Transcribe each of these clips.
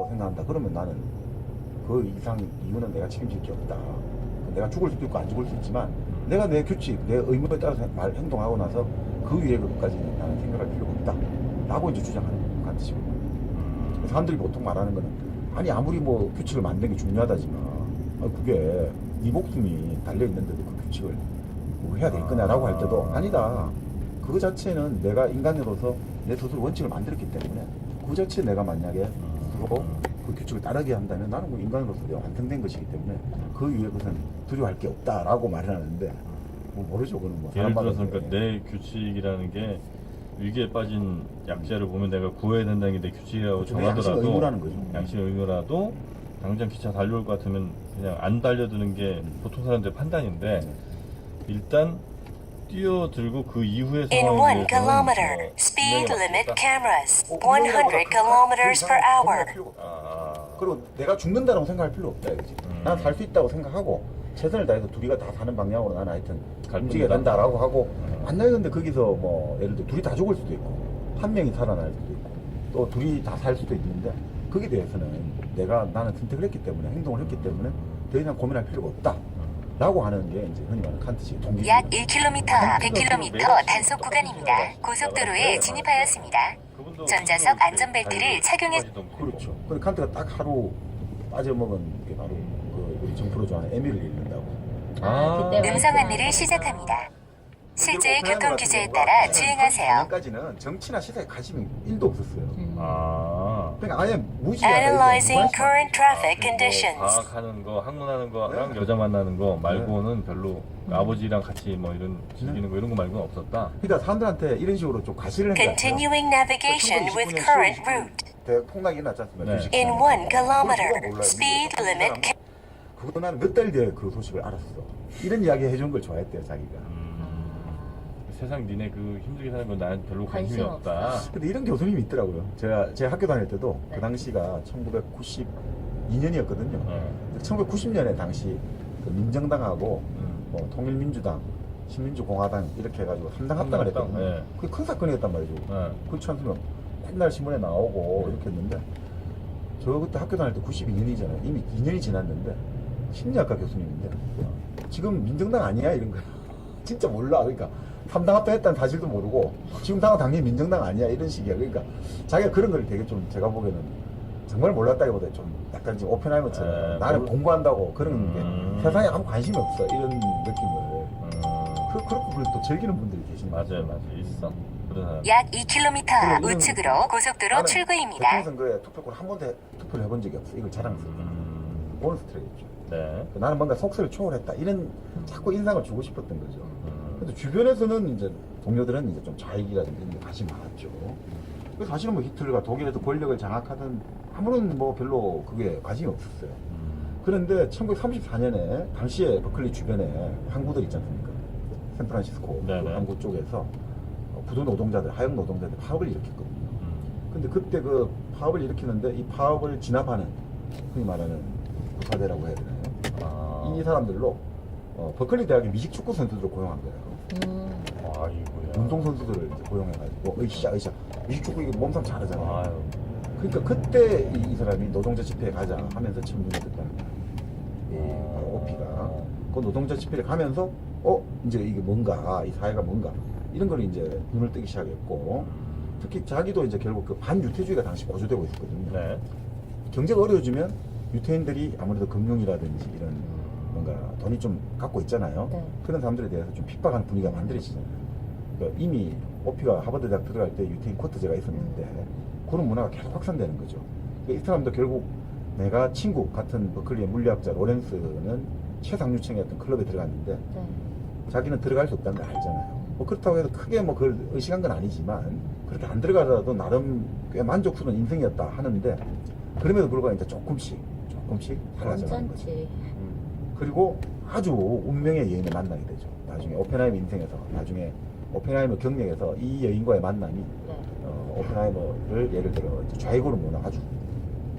있다고 생각한다. 그러면 나는 그 이상 이유는 내가 책임질 게 없다. 내가 죽을 수도 있고 안 죽을 수 있지만 내가 내 규칙, 내 의무에 따라서 행동하고 나서 그 위에 그것까지는 나는 생각할 필요가 없다. 라고 이제 주장하는 간 뜻이거든요. 사람들이 보통 말하는 거는 아니 아무리 뭐 규칙을 만드는 게 중요하다지만 그게 네 목숨이 달려 있는데도 그 규칙을 뭐 해야 될 거냐라고 할 때도 아니다. 그 자체는 내가 인간으로서 내 스스로 원칙을 만들었기 때문에 그 자체 내가 만약에 스스로 그 규칙을 따르게 한다면 나는 뭐 인간으로서 내가 완성된 것이기 때문에 그 위에 그것은 두려워할 게 없다라고 말을 하는데 뭐 모르죠. 그는 뭐 예를 들어서 그러니까 내 규칙이라는 게 위기에 빠진 약자를 보면 내가 구해야 된다는 게 내 규칙이라고 양심 정하더라도 의무라는 거죠. 양심 의무라도 당장 기차 달려올 것 같으면 그냥 안 달려드는 게 보통 사람들의 판단인데 일단 뛰어들고 그 이후의 In 상황에 1 대해서는 kilometer, 뭐 speed 분명히 limit 맞겠다. cameras, 100 kilometers per hour. 그리고 내가 죽는다라고 생각할 필요 없다 이거지. 난 살 수 있다고 생각하고 최선을 다해서 둘이가 다 사는 방향으로 나는 하여튼 움직여야 뿐이다. 된다라고 하고 만약에 근데 거기서 뭐 예를 들어 둘이 다 죽을 수도 있고 한 명이 살아날 수도 있고 또 둘이 다 살 수도 있는데 거기에 대해서는 나는 선택을 했기 때문에 행동을 했기 때문에 더 이상 고민할 필요가 없다 라고 하는 게 이제 흔히 말하는 칸트식 동기주의. 약 1km, 100km 단속 구간입니다. 고속도로에 진입하였습니다. 전자석 안전벨트를 착용해. 그렇죠. 근데 칸트가 딱 하루 빠져먹은 게 바로 그 우리 정프로 좋아하는 에미를 읽는다고. 음성 안내를 시작합니다. 실제 교통 규제에 따라 주행하세요. 까지는 정치나 시사에 관심이 1도 없었어요. 그러니까 아예 Analyzing current traffic conditions. 과학하는 거, 학문하는 거랑 여자 만나는 거 말고는 별로 아버지랑 같이 뭐 이런 즐기는 거 이런 거 말고는 없었다. 그러니까 사람들한테 이런 식으로 좀 과시를 했다. Continuing navigation with current route. 대폭락이 났지 않습니까? 네. In 1 kilometer, speed limit. 그거 나는 몇 달 뒤에 그 소식을 알았어. 이런 이야기 해준 걸 좋아했대요, 자기가. 세상 니네 그 힘들게 사는 건 나는 별로 관심이 없다. 근데 이런 교수님이 있더라고요. 제가 학교 다닐 때도 그 당시가 1992년이었거든요. 1990년에 당시 그 민정당하고 뭐 통일민주당, 신민주공화당 이렇게 해가지고 3당 합당을 했거든요. 네. 그게 큰 사건이었단 말이죠. 그렇지 않으면 맨날 신문에 나오고 이렇게 했는데 저 그때 학교 다닐 때 92년이잖아요. 이미 2년이 지났는데 심리학과 교수님인데 지금 민정당 아니야 이런 거야. 진짜 몰라. 그러니까 3당 합당했다는 사실도 모르고 지금 당은 당연히 민정당 아니야 이런 식이야. 그러니까 자기가 그런 걸 되게 좀 제가 보기에는 정말 몰랐다기보다 좀 약간 지금 오펜하이머처럼 나는 공부한다고 그런 게 세상에 아무 관심이 없어 이런 느낌을 그렇게 그걸 또 즐기는 분들이 계십니다. 맞아요 있어 그런 사람. 약 2km 우측으로 고속도로 출구입니다. 대통령선거에 투표권 한 번도 투표를 해본 적이 없어. 이걸 자랑스럽게 보너스 트랙이죠. 네. 나는 뭔가 속세를 초월했다 이런 자꾸 인상을 주고 싶었던 거죠. 근데 주변에서는 이제 동료들은 이제 좀 좌익이라든지 이런 데 관심이 많았죠. 그래서 사실은 뭐 히틀러가 독일에서 권력을 장악하던 아무런 뭐 별로 그게 관심이 없었어요. 그런데 1934년에 당시에 버클리 주변에 항구들 있지 않습니까? 샌프란시스코 그 항구 쪽에서 부도 노동자들, 하역 노동자들 파업을 일으켰거든요. 근데 그때 그 파업을 일으키는데 이 파업을 진압하는 흔히 말하는 부사대라고 해야 되나요? 이 사람들로 버클리 대학의 미식 축구 선수들을 고용한 거예요. 아이고야. 운동 선수들을 이제 고용해가지고 으쌰 미식 축구 이게 몸싸움 잘하잖아요. 그러니까 그때 이 사람이 노동자 집회에 가자 하면서 처음 눈에 떴다는 거예요. 바로 오피가 그 노동자 집회를 가면서 이제 이게 뭔가 이 사회가 뭔가 이런 걸 이제 눈을 뜨기 시작했고 특히 자기도 이제 결국 그 반유태주의가 당시 고조되고 있었거든요. 네. 경제가 어려워지면 유태인들이 아무래도 금융이라든지 이런 뭔가 돈이 좀 갖고 있잖아요. 그런 사람들에 대해서 좀 핍박하는 분위기가 만들어지잖아요. 그러니까 이미 오피가 하버드 대학 들어갈 때 유태인 쿼터제가 있었는데 그런 문화가 계속 확산되는 거죠. 그러니까 이 사람도 결국 내가 친구 같은 버클리의 물리학자 로렌스는 최상류층의 어떤 클럽에 들어갔는데 자기는 들어갈 수 없다는 걸 알잖아요. 뭐 그렇다고 해서 크게 뭐 그걸 의식한 건 아니지만 그렇게 안 들어가더라도 나름 꽤 만족스러운 인생이었다 하는데 그럼에도 불구하고 이제 조금씩 달라져가는 거죠. 그리고 아주 운명의 여인을 만나게 되죠. 나중에 오펜하이머 인생에서 나중에 오펜하이머 경력에서 이 여인과의 만남이 오펜하이머를 예를 들어 좌익으로 보는 아주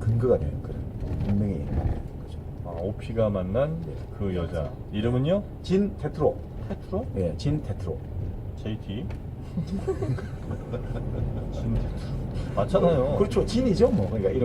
근거가 되는 그런 운명의 여인을 만나게 되는 거죠. 오피가 만난 그 여자 이름은요? 진 테트로. 테트로? 예, 진 테트로. JT. 진 테트로. 맞잖아요. 그렇죠. 진이죠, 뭐. 그러니까 이름.